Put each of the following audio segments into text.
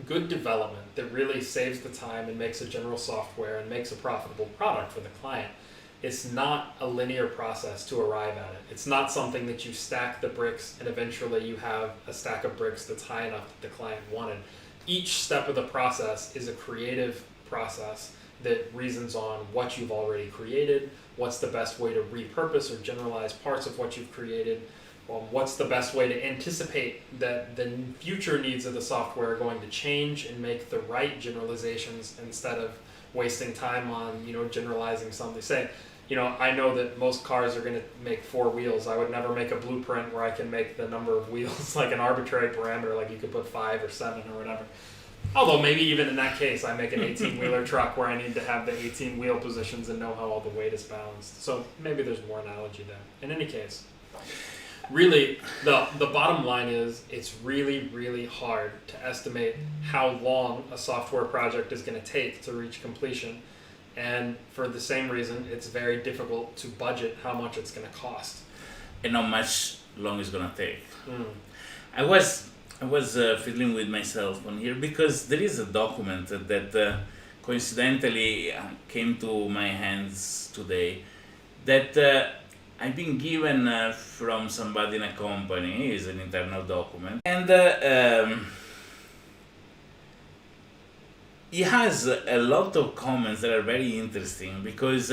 good development that really saves the time and makes a general software and makes a profitable product for the client, it's not a linear process to arrive at it. It's not something that you stack the bricks and eventually you have a stack of bricks that's high enough that the client wanted. Each step of the process is a creative process that reasons on what you've already created, what's the best way to repurpose or generalize parts of what you've created, what's the best way to anticipate that the future needs of the software are going to change and make the right generalizations instead of wasting time on, generalizing something. Say, I know that most cars are going to make 4 wheels. I would never make a blueprint where I can make the number of wheels like an arbitrary parameter, like you could put 5 or 7 or whatever. Although maybe even in that case, I make an 18-wheeler truck where I need to have the 18 wheel positions and know how all the weight is balanced. So maybe there's more analogy there. In any case, really, the bottom line is it's really, really hard to estimate how long a software project is going to take to reach completion. And for the same reason, it's very difficult to budget how much it's going to cost. And how much long it's going to take. Mm. I was fiddling with myself on here because there is a document that coincidentally came to my hands today that I've been given from somebody in a company. It's an internal document, and he has a lot of comments that are very interesting because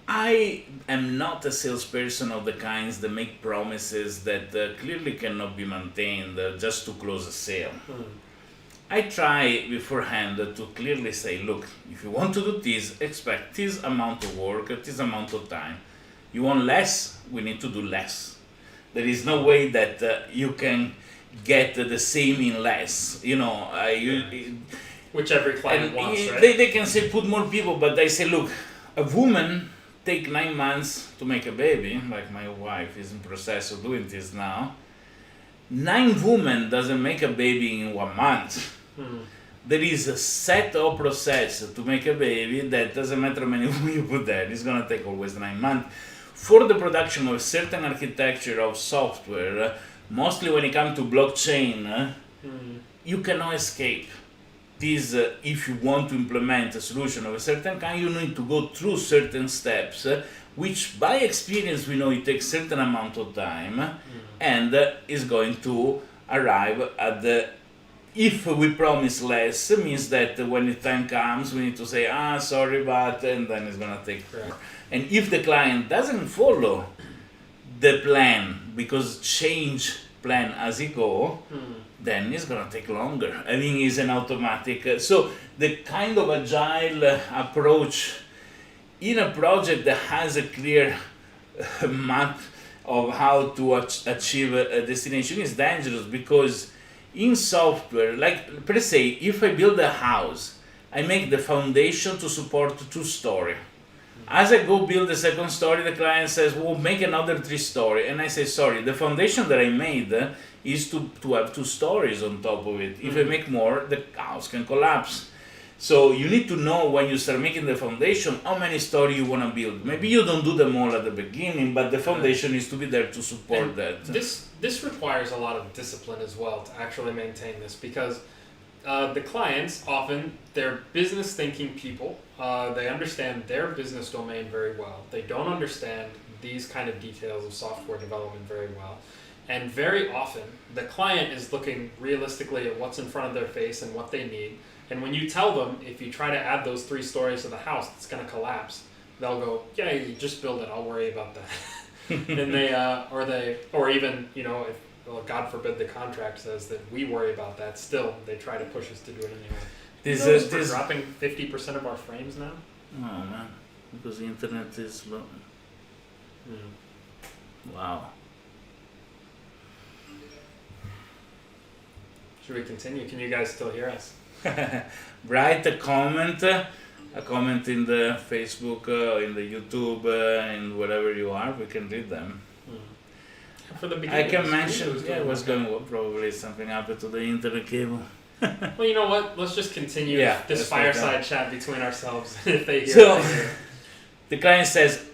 I am not a salesperson of the kinds that make promises that clearly cannot be maintained just to close a sale. Mm. I try beforehand to clearly say, look, if you want to do this, expect this amount of work, this amount of time. You want less, we need to do less. There is no way that you can get the same in less. Which every client wants, right? They can say put more people, but I say, look, a woman take 9 months to make a baby, like my wife is in process of doing this now. 9 women doesn't make a baby in 1 month. Hmm. There is a set of process to make a baby that doesn't matter how many women you put there, it's gonna take always 9 months. For the production of a certain architecture of software, mostly when it comes to blockchain, you cannot escape. This, if you want to implement a solution of a certain kind, you need to go through certain steps, which by experience we know it takes certain amount of time, and is going to arrive at the, if we promise less, means that when the time comes, we need to say, sorry, but, and then it's going to take more. And if the client doesn't follow the plan, because change plan as it go, then it's going to take longer. I mean, it's an automatic. So the kind of agile approach in a project that has a clear map of how to achieve a destination is dangerous, because in software, like per se, if I build a house, I make the foundation to support 2 stories. As I go build the second story, the client says, well, make another 3 stories. And I say, sorry, the foundation that I made is to have 2 stories on top of it. If I make more, the house can collapse. So you need to know when you start making the foundation, how many stories you want to build. Maybe you don't do them all at the beginning, but the foundation needs to be there to support that. This requires a lot of discipline as well to actually maintain this, because the clients, often, they're business thinking people. They understand their business domain very well. They don't understand these kind of details of software development very well. And very often, the client is looking realistically at what's in front of their face and what they need. And when you tell them, if you try to add those 3 stories to the house, it's going to collapse, they'll go, yeah, you just build it, I'll worry about that. And or even, if, well, God forbid the contract says that we worry about that, still they try to push us to do it anyway. We're dropping 50% of our frames now? Oh man, because the internet is low. Wow. Should we continue? Can you guys still hear us? Write a comment in the Facebook, in the YouTube, in whatever you are. We can read them. For the beginning, I can mention, it was going well, probably something happened to the internet cable. Well, you know what? Let's just continue this fireside chat between ourselves. If they hear so, the client says,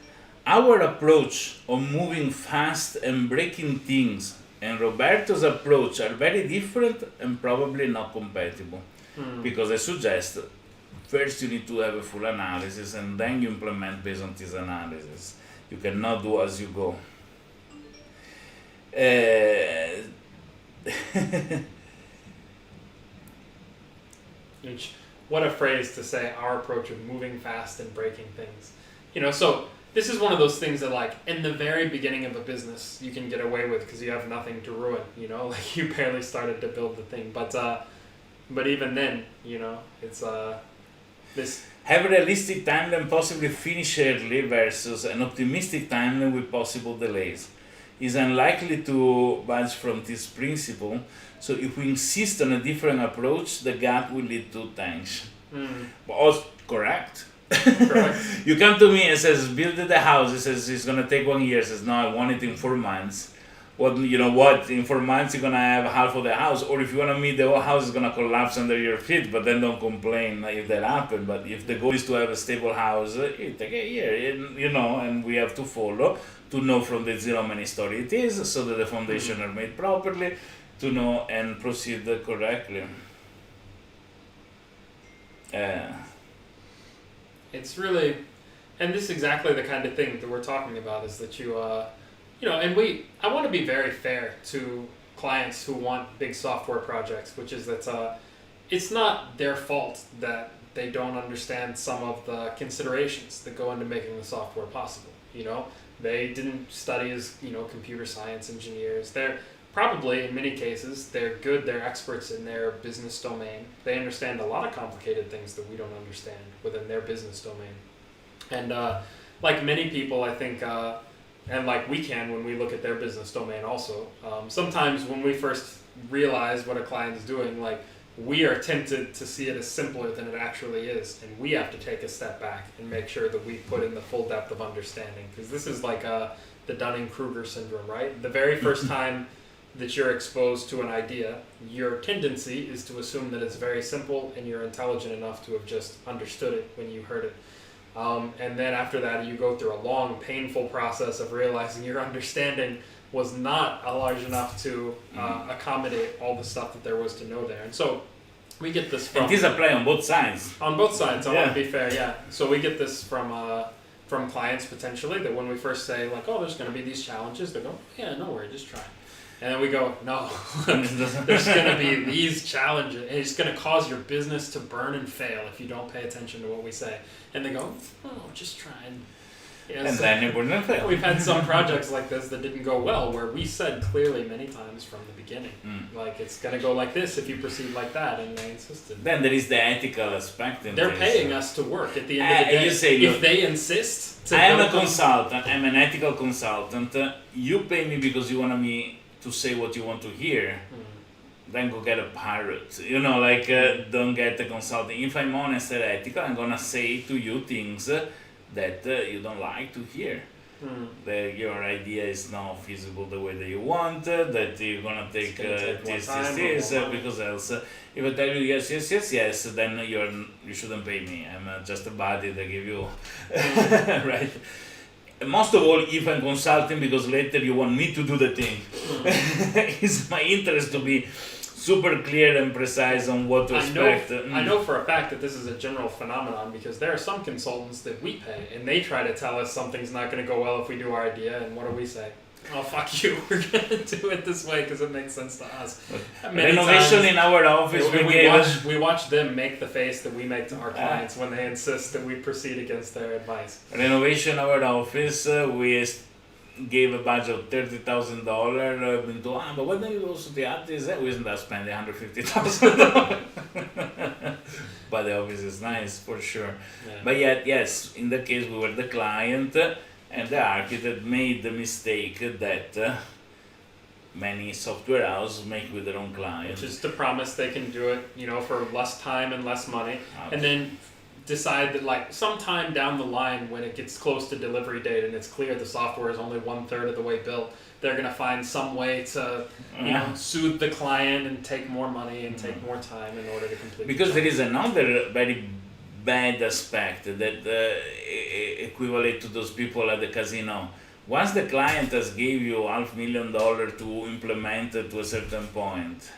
our approach of moving fast and breaking things and Roberto's approach are very different and probably not compatible. Because I suggest first you need to have a full analysis and then you implement based on this analysis. You cannot do as you go. What a phrase to say our approach of moving fast and breaking things. So this is one of those things that, like, in the very beginning of a business, you can get away with because you have nothing to ruin. Like you barely started to build the thing, but even then, it's this. Have a realistic timeline, possibly finish early, versus an optimistic timeline with possible delays. Is unlikely to budge from this principle. So if we insist on a different approach, the gap will lead to tension. But also, correct. You come to me and says, build the house. It says it's gonna take 1 year. It says, no, I want it in 4 months. What in 4 months you're gonna have half of the house, or if you wanna meet, the whole house is gonna collapse under your feet. But then don't complain if that happens. But if the goal is to have a stable house, it take a year, and we have to follow to know from the zero how many story it is, so that the foundation are made properly, to know and proceed correctly. It's really, and this is exactly the kind of thing that we're talking about, is that and I want to be very fair to clients who want big software projects, which is that it's not their fault that they don't understand some of the considerations that go into making the software possible. They didn't study as, computer science engineers. They're probably, in many cases, they're experts in their business domain. They understand a lot of complicated things that we don't understand within their business domain. And like many people, I think, and like we can when we look at their business domain also, sometimes when we first realize what a client is doing, like, we are tempted to see it as simpler than it actually is, and we have to take a step back and make sure that we put in the full depth of understanding, because this is like the Dunning-Kruger syndrome, right? The very first time that you're exposed to an idea, your tendency is to assume that it's very simple and you're intelligent enough to have just understood it when you heard it. And then after that, you go through a long, painful process of realizing your understanding was not large enough to accommodate all the stuff that there was to know there. And so we get this from... And this applies on both sides. On both sides, I want to be fair, yeah. So we get this from clients potentially, that when we first say, like, oh, there's going to be these challenges, they go, yeah, no worry, just try. And then we go, no, there's going to be these challenges, and it's going to cause your business to burn and fail if you don't pay attention to what we say. And they go, oh, just try. And then it wouldn't fail. We've had some projects like this that didn't go well, where we said clearly many times from the beginning, like, it's going to go like this if you proceed like that, and they insisted. Then there is the ethical aspect in They're paying us to work at the end of the day. You say, if they insist... I am a consultant, I'm an ethical consultant, you pay me because you want me to say what you want to hear, then go get a parrot. Don't get a consulting. If I'm honest and ethical, I'm gonna say to you things that you don't like to hear. That your idea is not feasible the way that you want, that you're gonna take this, because else, if I tell you yes, then you shouldn't pay me. I'm just a buddy that give you, right? Most of all, if I'm consulting, because later you want me to do the thing. It's my interest to be super clear and precise on what to expect. I know for a fact that this is a general phenomenon, because there are some consultants that we pay, and they try to tell us something's not going to go well if we do our idea, and what do we say? Oh, fuck you, we're going to do it this way because it makes sense to us. Renovation in our office, we watch them make the face that we make to our clients when they insist that we proceed against their advice. Renovation our office, we gave a budget of $30,000. But why don't you also the artist? We ended up spending $150,000. But the office is nice for sure. Yeah. But yet, yes, in that case we were the client, and the architect made the mistake that many software houses make with their own clients. Which is to promise they can do it, for less time and less money, and then decide that, like, sometime down the line when it gets close to delivery date and it's clear the software is only 1/3 of the way built, they're going to find some way to soothe the client and take more money and take more time in order to complete because there is another very bad aspect that equivalent to those people at the casino once the client has gave you $500,000 to implement it to a certain point,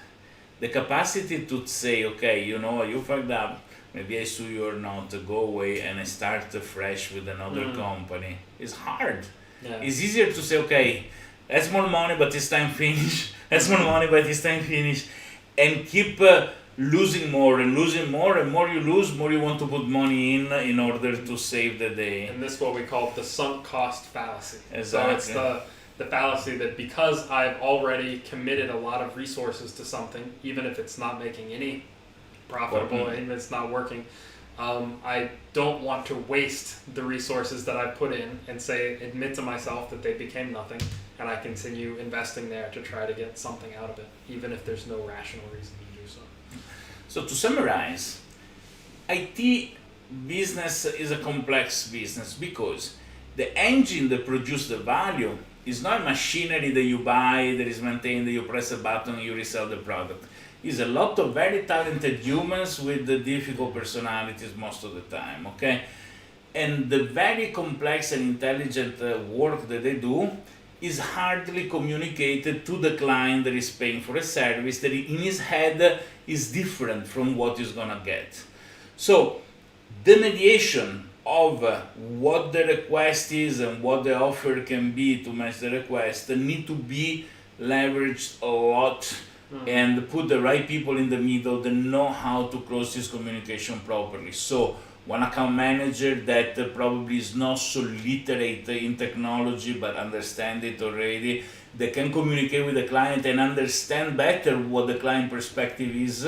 the capacity to say, okay, you know, you fucked up, maybe I sue you or not, go away and I start fresh with another company, is hard. Yeah. It's easier to say, okay, that's more money, but this time finish. That's more money, but this time finish, and keep losing more and losing more, and more you lose, more you want to put money in order to save the day. And this is what we call the sunk cost fallacy. Exactly. So it's the fallacy that because I've already committed a lot of resources to something, even if it's not making any profitable, even if it's not working, I don't want to waste the resources that I put in and admit to myself that they became nothing, and I continue investing there to try to get something out of it, even if there's no rational reason to do so. So to summarize, IT business is a complex business because the engine that produces the value is not machinery that you buy, that is maintained, that you press a button and you resell the product. It's a lot of very talented humans with the difficult personalities most of the time, okay? And the very complex and intelligent work that they do is hardly communicated to the client that is paying for a service that in his head is different from what he's gonna get. So the mediation of what the request is and what the offer can be to match the request need to be leveraged a lot and put the right people in the middle that know how to close this communication properly. So one account manager that probably is not so literate in technology but understand it already, they can communicate with the client and understand better what the client perspective is.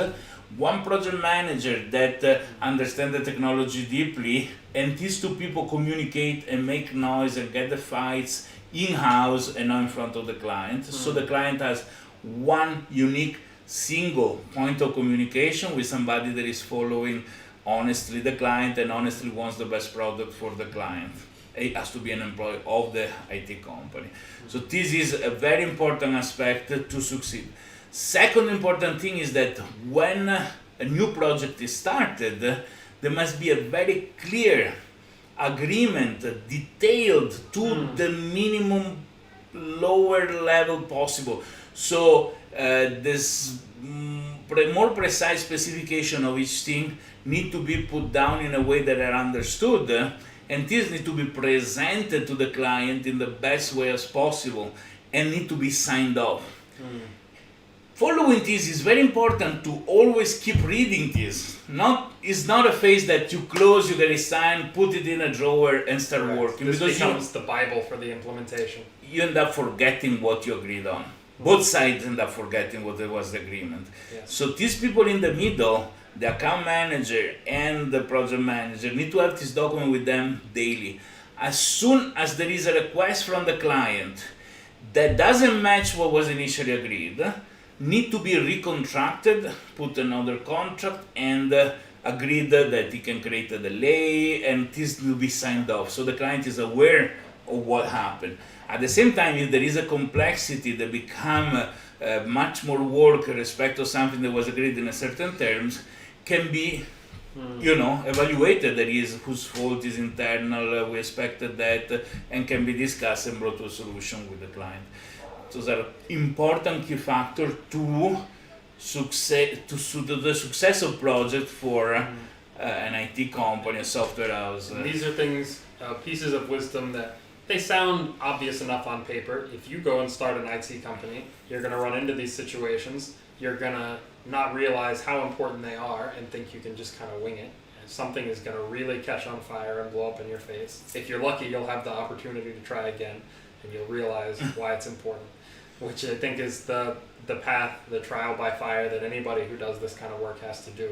One project manager that understands the technology deeply, and these two people communicate and make noise and get the fights in-house and not in front of the client. So the client has one unique single point of communication with somebody that is following honestly the client and honestly wants the best product for the client. It has to be an employee of the IT company. So this is a very important aspect to succeed. Second important thing is that when a new project is started, there must be a very clear agreement, detailed to the minimum lower level possible. So this more precise specification of each thing need to be put down in a way that are understood, and this need to be presented to the client in the best way as possible and need to be signed off. Following this is very important to always keep reading this. It's not a phase that you close, you get it signed, put it in a drawer and start working. This because becomes the Bible for the implementation. You end up forgetting what you agreed on. Both sides end up forgetting what was the agreement. Yes. So these people in the middle, the account manager and the project manager, need to have this document with them daily. As soon as there is a request from the client that doesn't match what was initially agreed, need to be recontracted, put another contract, and agreed that he can create a delay, and this will be signed off. So the client is aware of what happened. At the same time, if there is a complexity that become much more work with respect to something that was agreed in a certain terms, can be evaluated, that is, whose fault is internal, we expected that, and can be discussed and brought to a solution with the client. Those are important key factors to the success of project for an IT company, a software house. These are things, pieces of wisdom that they sound obvious enough on paper. If you go and start an IT company, you're going to run into these situations. You're going to not realize how important they are and think you can just kind of wing it. And something is going to really catch on fire and blow up in your face. If you're lucky, you'll have the opportunity to try again, and you'll realize why it's important, which I think is the path, the trial by fire that anybody who does this kind of work has to do.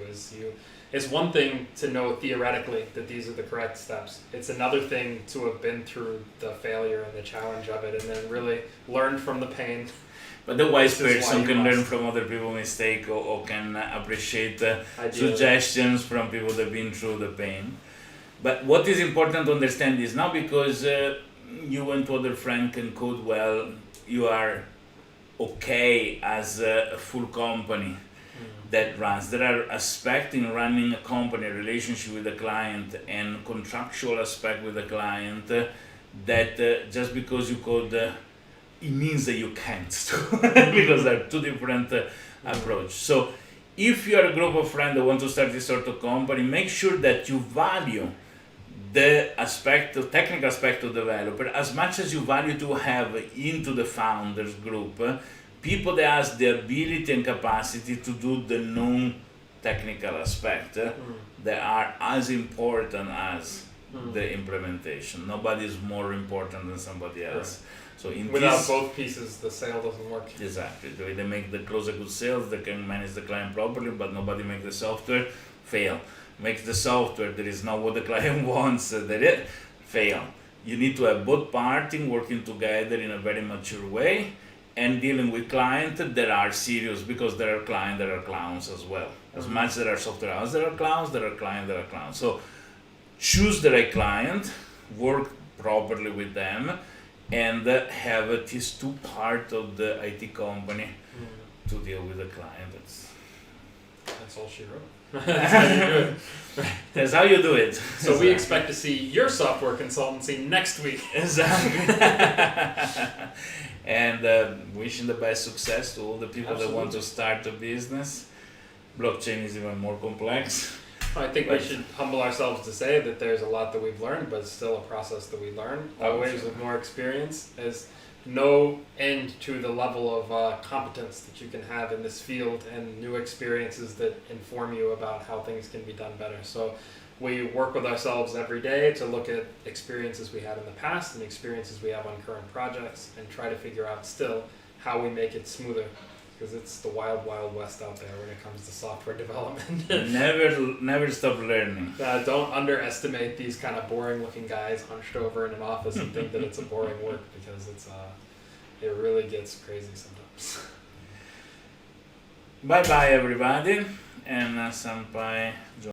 It's one thing to know theoretically that these are the correct steps. It's another thing to have been through the failure and the challenge of it and then really learn from the pain. But the wise person can learn from other people's mistakes or can appreciate suggestions from people that have been through the pain. But what is important to understand is not because you and two other friends can code well, you are okay as a full company that runs. There are aspects in running a company, a relationship with the client, and contractual aspect with the client that just because you code, it means that you can't because they're two different approach. So if you are a group of friends that want to start this sort of company, make sure that you value the technical aspect of developer as much as you value to have into the founders group people that has the ability and capacity to do the non-technical aspect that are as important as the implementation. Nobody is more important than somebody else. Right. So without both pieces, the sale doesn't work. Exactly. They close a good sales, they can manage the client properly, but nobody makes the software, fail. Makes the software that is not what the client wants, fail. You need to have both parties working together in a very mature way and dealing with clients that are serious, because there are clients that are clowns as well. As much as there are software houses that are clowns, there are clients that are clowns. So choose the right client, work properly with them, and have at least two parts of the IT company to deal with the client. That's all she wrote. That's how you do it. That's how you do it. So we expect to see your software consultancy next week. Exactly. And wishing the best success to all the people that want to start a business. Blockchain is even more complex. I think we should humble ourselves to say that there's a lot that we've learned, but it's still a process that we learn. Always with more experience. There's no end to the level of competence that you can have in this field, and new experiences that inform you about how things can be done better. So we work with ourselves every day to look at experiences we had in the past and experiences we have on current projects, and try to figure out still how we make it smoother. Because it's the wild, wild west out there when it comes to software development. Never stop learning. Don't underestimate these kind of boring-looking guys hunched over in an office and think that it's a boring work, because it really gets crazy sometimes. Bye bye everybody, and sampai